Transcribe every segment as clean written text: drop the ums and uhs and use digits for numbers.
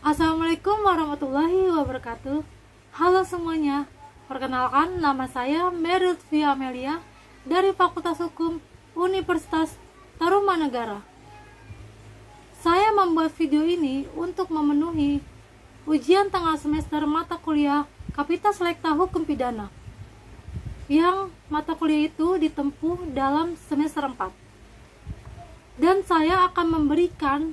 Assalamualaikum warahmatullahi wabarakatuh. Halo semuanya, perkenalkan nama saya Merlutfi Amelia dari Fakultas Hukum Universitas Tarumanegara. Saya membuat video ini untuk memenuhi ujian tengah semester mata kuliah Kapita Selekta Hukum Pidana, yang mata kuliah itu ditempuh dalam semester 4. Dan saya akan memberikan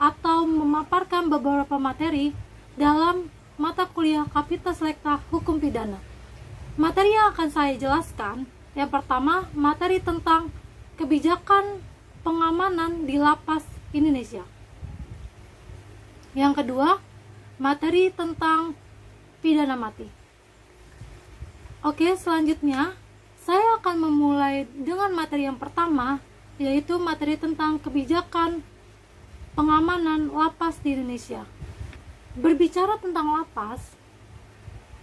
atau memaparkan beberapa materi dalam mata kuliah Kapita Selekta Hukum Pidana. Materi yang akan saya jelaskan, yang pertama, materi tentang kebijakan pengamanan di lapas Indonesia. Yang kedua, materi tentang pidana mati. Oke, selanjutnya saya akan memulai dengan materi yang pertama, yaitu materi tentang kebijakan pengamanan lapas di Indonesia. Berbicara tentang lapas,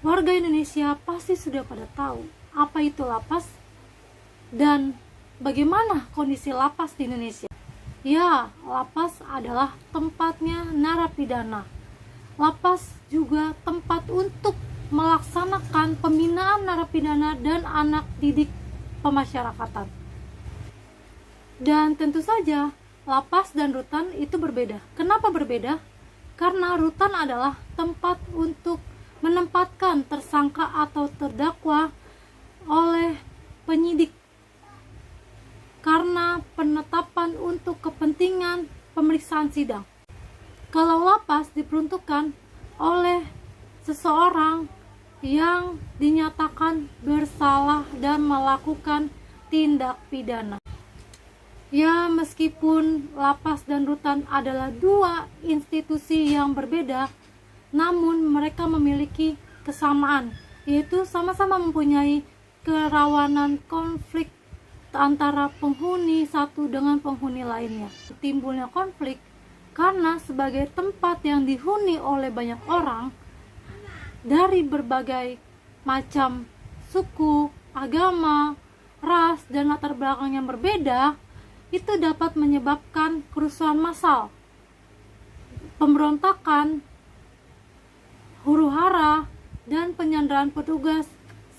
warga Indonesia pasti sudah pada tahu apa itu lapas dan bagaimana kondisi lapas di Indonesia. Ya, lapas adalah tempatnya narapidana. Lapas juga tempat untuk melaksanakan pembinaan narapidana dan anak didik pemasyarakatan. Dan tentu saja lapas dan rutan itu berbeda. Kenapa berbeda? Karena rutan adalah tempat untuk menempatkan tersangka atau terdakwa oleh penyidik karena penetapan untuk kepentingan pemeriksaan sidang. Kalau lapas diperuntukkan oleh seseorang yang dinyatakan bersalah dan melakukan tindak pidana. Ya, meskipun lapas dan rutan adalah dua institusi yang berbeda, namun mereka memiliki kesamaan, yaitu sama-sama mempunyai kerawanan konflik antara penghuni satu dengan penghuni lainnya. Timbulnya konflik karena sebagai tempat yang dihuni oleh banyak orang dari berbagai macam suku, agama, ras, dan latar belakang yang berbeda, itu dapat menyebabkan kerusuhan massal, pemberontakan, huru-hara, dan penyanderaan petugas,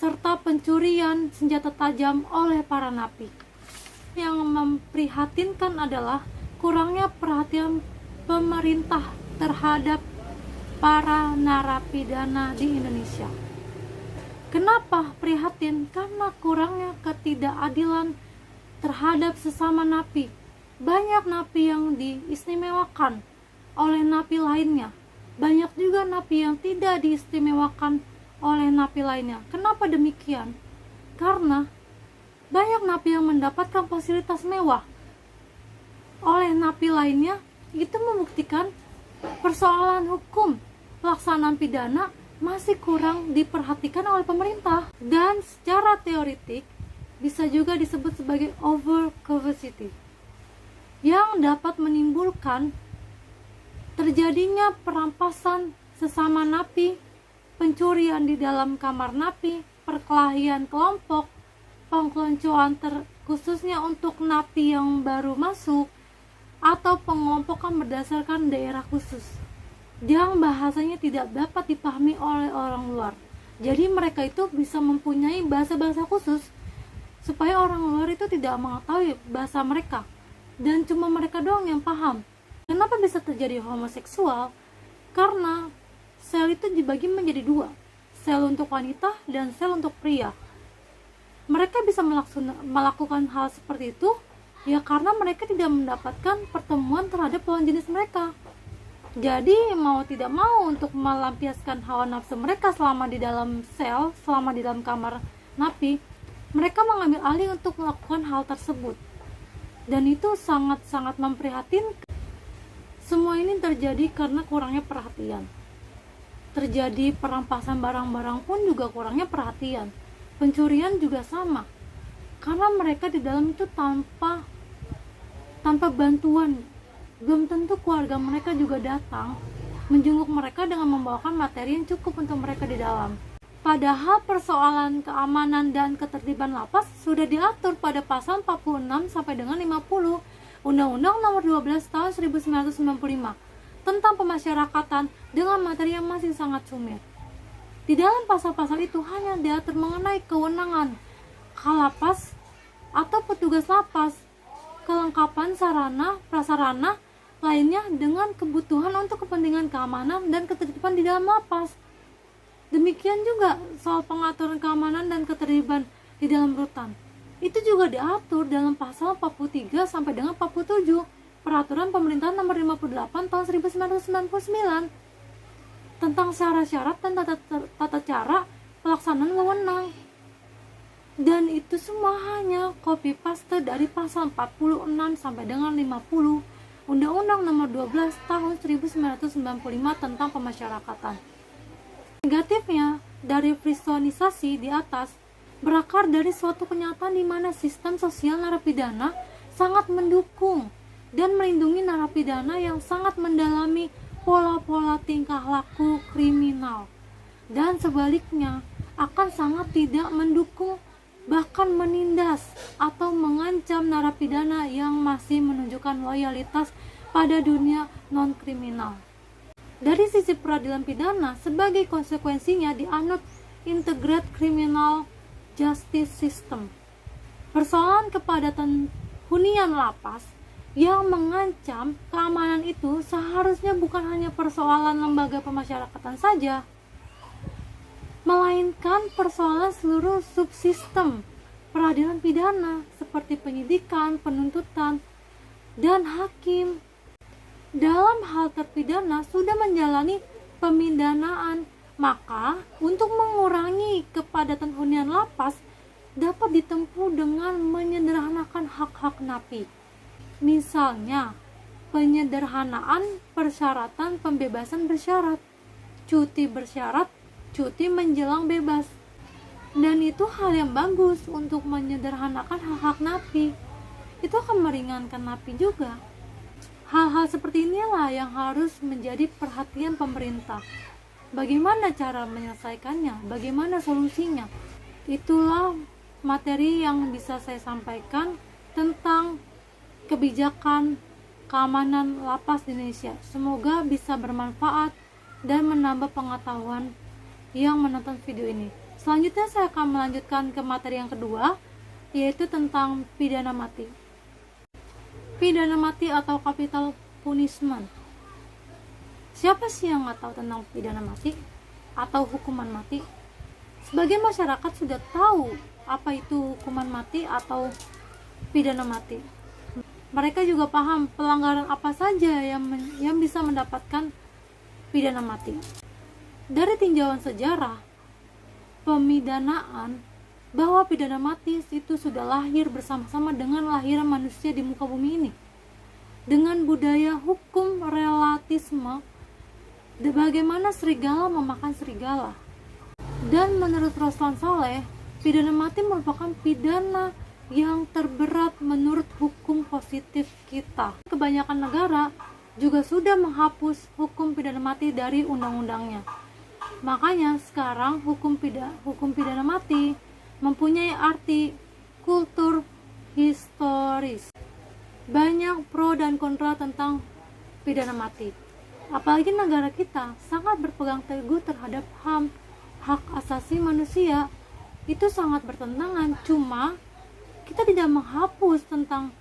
serta pencurian senjata tajam oleh para napi. Yang memprihatinkan adalah kurangnya perhatian pemerintah terhadap para narapidana di Indonesia. Kenapa prihatin? Karena kurangnya ketidakadilan terhadap sesama napi. Banyak napi yang diistimewakan oleh napi lainnya. Banyak juga napi yang tidak diistimewakan oleh napi lainnya. Kenapa demikian? Karena banyak napi yang mendapatkan fasilitas mewah oleh napi lainnya. Itu membuktikan persoalan hukum pelaksanaan pidana masih kurang diperhatikan oleh pemerintah. Dan secara teoritik bisa juga disebut sebagai over capacity, yang dapat menimbulkan terjadinya perampasan sesama napi, pencurian di dalam kamar napi, perkelahian kelompok, pengkeloncoan khususnya untuk napi yang baru masuk, atau pengelompokan berdasarkan daerah khusus yang bahasanya tidak dapat dipahami oleh orang luar. Jadi mereka itu bisa mempunyai bahasa-bahasa khusus supaya orang luar itu tidak mengetahui bahasa mereka, dan cuma mereka doang yang paham. Kenapa bisa terjadi homoseksual? Karena sel itu dibagi menjadi dua, sel untuk wanita dan sel untuk pria. Mereka bisa melakukan hal seperti itu ya karena mereka tidak mendapatkan pertemuan terhadap lawan jenis mereka. Jadi mau tidak mau, untuk melampiaskan hawa nafsu mereka selama di dalam sel, selama di dalam kamar napi, mereka mengambil alih untuk melakukan hal tersebut. Dan itu sangat-sangat memprihatinkan. Semua ini terjadi karena kurangnya perhatian. Terjadi perampasan barang-barang pun juga kurangnya perhatian. Pencurian juga sama. Karena mereka di dalam itu tanpa bantuan. Belum tentu keluarga mereka juga datang menjenguk mereka dengan membawakan materi yang cukup untuk mereka di dalam. Padahal persoalan keamanan dan ketertiban lapas sudah diatur pada pasal 46 sampai dengan 50 Undang-Undang Nomor 12 Tahun 1995 tentang pemasyarakatan dengan materi yang masih sangat sumir. Di dalam pasal-pasal itu hanya diatur mengenai kewenangan kalapas atau petugas lapas, kelengkapan sarana prasarana lainnya dengan kebutuhan untuk kepentingan keamanan dan ketertiban di dalam lapas. Demikian juga soal pengaturan keamanan dan ketertiban di dalam rutan. Itu juga diatur dalam pasal 43 sampai dengan 47 Peraturan Pemerintah Nomor 58 Tahun 1999 tentang syarat-syarat dan tata cara pelaksanaan wewenang. Dan itu semua hanya copy paste dari pasal 46 sampai dengan 50 Undang-Undang Nomor 12 Tahun 1995 tentang pemasyarakatan. Negatifnya dari frisonisasi di atas berakar dari suatu kenyataan di mana sistem sosial narapidana sangat mendukung dan melindungi narapidana yang sangat mendalami pola-pola tingkah laku kriminal, dan sebaliknya akan sangat tidak mendukung, bahkan menindas atau mengancam narapidana yang masih menunjukkan loyalitas pada dunia non-kriminal. Dari sisi peradilan pidana, sebagai konsekuensinya dianut Integrated Criminal Justice System. Persoalan kepadatan hunian lapas yang mengancam keamanan itu seharusnya bukan hanya persoalan lembaga pemasyarakatan saja, melainkan persoalan seluruh subsistem peradilan pidana seperti penyidikan, penuntutan, dan hakim. Dalam hal terpidana sudah menjalani pemindanaan, maka untuk mengurangi kepadatan hunian lapas dapat ditempuh dengan menyederhanakan hak-hak napi. Misalnya, penyederhanaan persyaratan pembebasan bersyarat, cuti bersyarat, cuti menjelang bebas. Dan itu hal yang bagus untuk menyederhanakan hak-hak napi. Itu akan meringankan napi juga. Hal-hal seperti inilah yang harus menjadi perhatian pemerintah. Bagaimana cara menyelesaikannya? Bagaimana solusinya? Itulah materi yang bisa saya sampaikan tentang kebijakan keamanan lapas di Indonesia. Semoga bisa bermanfaat dan menambah pengetahuan yang menonton video ini. Selanjutnya saya akan melanjutkan ke materi yang kedua, yaitu tentang pidana mati. Pidana mati atau capital punishment. Siapa sih yang nggak tahu tentang pidana mati atau hukuman mati? Sebagian masyarakat sudah tahu apa itu hukuman mati atau pidana mati. Mereka juga paham pelanggaran apa saja yang bisa mendapatkan pidana mati. Dari tinjauan sejarah pemidanaan, bahwa pidana mati itu sudah lahir bersama-sama dengan lahiran manusia di muka bumi ini. Dengan budaya hukum relativisme, bagaimana serigala memakan serigala. Dan menurut Roslan Saleh, pidana mati merupakan pidana yang terberat menurut hukum positif kita. Kebanyakan negara juga sudah menghapus hukum pidana mati dari undang-undangnya. Makanya sekarang hukum pidana mati mempunyai arti kultur historis. Banyak pro dan kontra tentang pidana mati. Apalagi negara kita sangat berpegang teguh terhadap HAM, hak asasi manusia. Itu sangat bertentangan, cuma kita tidak menghapus tentang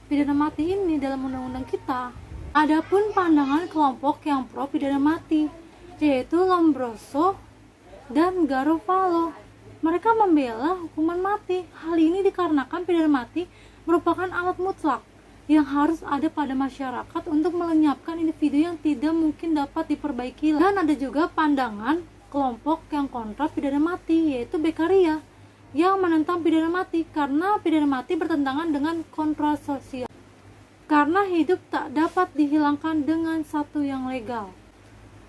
pidana mati ini dalam undang-undang kita. Adapun pandangan kelompok yang pro pidana mati, yaitu Lombroso dan Garofalo. Mereka membela hukuman mati. Hal ini dikarenakan pidana mati merupakan alat mutlak yang harus ada pada masyarakat untuk melenyapkan individu yang tidak mungkin dapat diperbaiki. Dan ada juga pandangan kelompok yang kontra pidana mati, yaitu Beccaria, yang menentang pidana mati karena pidana mati bertentangan dengan kontrak sosial. Karena hidup tak dapat dihilangkan dengan satu yang legal.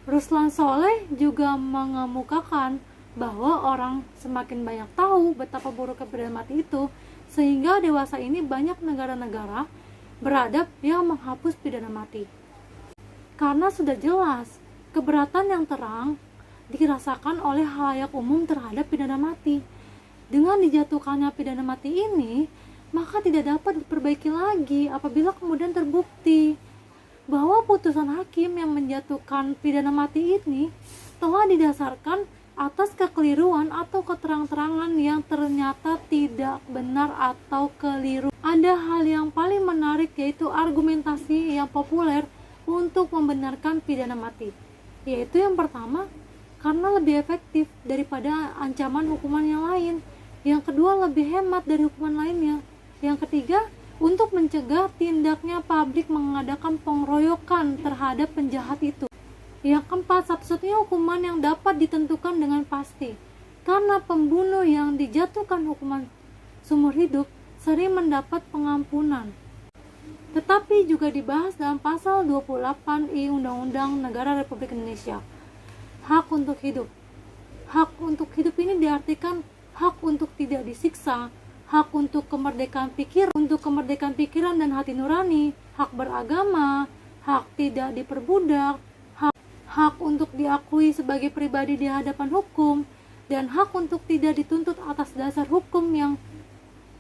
Ruslan Soleh juga mengemukakan bahwa orang semakin banyak tahu betapa buruknya pidana mati itu, sehingga dewasa ini banyak negara-negara beradab yang menghapus pidana mati. Karena sudah jelas keberatan yang terang dirasakan oleh khalayak umum terhadap pidana mati. Dengan dijatuhkannya pidana mati ini, maka tidak dapat diperbaiki lagi apabila kemudian terbukti bahwa putusan hakim yang menjatuhkan pidana mati ini telah didasarkan atas kekeliruan atau keterang-terangan yang ternyata tidak benar atau keliru. Ada hal yang paling menarik, yaitu argumentasi yang populer untuk membenarkan pidana mati, yaitu yang pertama, karena lebih efektif daripada ancaman hukuman yang lain. Yang kedua, lebih hemat dari hukuman lainnya. Yang ketiga, untuk mencegah tindaknya publik mengadakan pengeroyokan terhadap penjahat itu. Yang keempat, satu-satunya hukuman yang dapat ditentukan dengan pasti, karena pembunuh yang dijatuhkan hukuman seumur hidup sering mendapat pengampunan. Tetapi juga dibahas dalam pasal 28 I Undang-Undang Negara Republik Indonesia. Hak untuk hidup. Hak untuk hidup ini diartikan hak untuk tidak disiksa, hak untuk kemerdekaan pikiran dan hati nurani, hak beragama, hak tidak diperbudak, hak untuk diakui sebagai pribadi di hadapan hukum, dan hak untuk tidak dituntut atas dasar hukum yang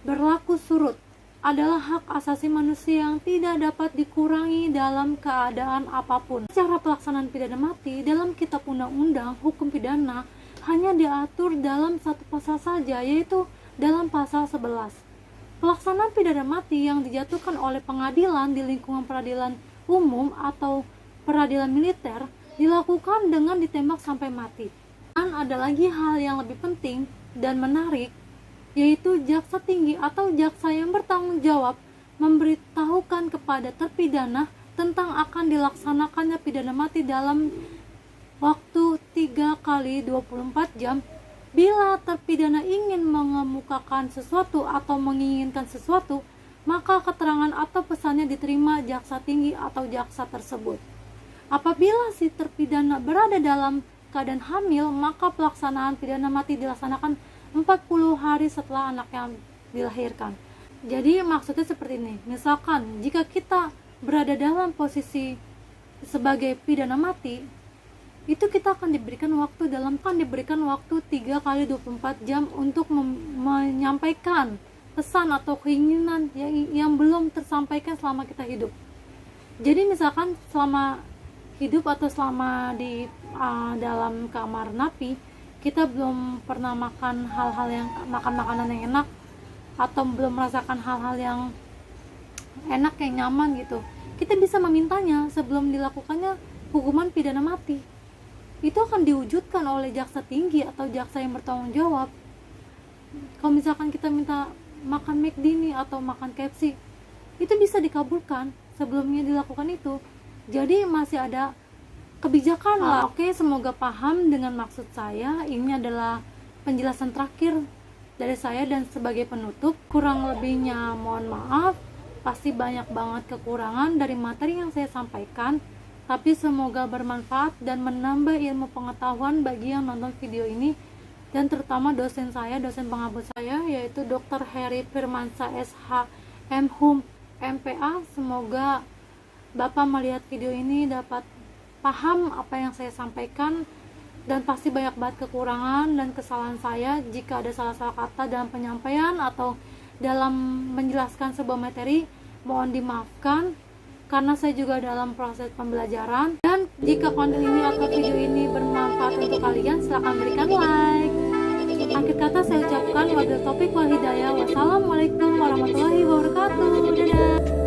berlaku surut adalah hak asasi manusia yang tidak dapat dikurangi dalam keadaan apapun. Cara pelaksanaan pidana mati dalam Kitab Undang-Undang Hukum Pidana hanya diatur dalam satu pasal saja, yaitu dalam pasal 11. Pelaksanaan pidana mati yang dijatuhkan oleh pengadilan di lingkungan peradilan umum atau peradilan militer dilakukan dengan ditembak sampai mati. Dan ada lagi hal yang lebih penting dan menarik, yaitu jaksa tinggi atau jaksa yang bertanggung jawab memberitahukan kepada terpidana tentang akan dilaksanakannya pidana mati dalam waktu 3 kali 24 jam. Bila terpidana ingin mengemukakan sesuatu atau menginginkan sesuatu, maka keterangan atau pesannya diterima jaksa tinggi atau jaksa tersebut. Apabila si terpidana berada dalam keadaan hamil, maka pelaksanaan pidana mati dilaksanakan 40 hari setelah anaknya dilahirkan. Jadi maksudnya seperti ini, misalkan jika kita berada dalam posisi sebagai pidana mati, itu kita akan diberikan waktu 3 kali 24 jam untuk menyampaikan pesan atau keinginan yang belum tersampaikan selama kita hidup. Jadi misalkan selama hidup atau selama di dalam kamar napi, kita belum pernah makan makanan yang enak, atau belum merasakan hal-hal yang enak, yang nyaman gitu, kita bisa memintanya sebelum dilakukannya hukuman pidana mati. Itu akan diwujudkan oleh jaksa tinggi atau jaksa yang bertanggung jawab. Kalau misalkan kita minta makan McD nih atau makan KFC, itu bisa dikabulkan sebelumnya dilakukan itu. Jadi masih ada kebijakan lah. Oke, semoga paham dengan maksud saya. Ini adalah penjelasan terakhir dari saya, dan sebagai penutup, kurang lebihnya mohon maaf. Pasti banyak banget kekurangan dari materi yang saya sampaikan, tapi semoga bermanfaat dan menambah ilmu pengetahuan bagi yang nonton video ini, dan terutama dosen pengampu saya, yaitu Dr. Heri Firmansyah SH MHum MPA. Semoga Bapak melihat video ini dapat paham apa yang saya sampaikan, dan pasti banyak banget kekurangan dan kesalahan saya. Jika ada salah-salah kata dalam penyampaian atau dalam menjelaskan sebuah materi, mohon dimaafkan, karena saya juga dalam proses pembelajaran. Dan jika konten ini atau video ini bermanfaat untuk kalian, silahkan berikan like. Akhir kata saya ucapkan wabillahi taufiq wal hidayah. Wassalamualaikum warahmatullahi wabarakatuh. Dadah.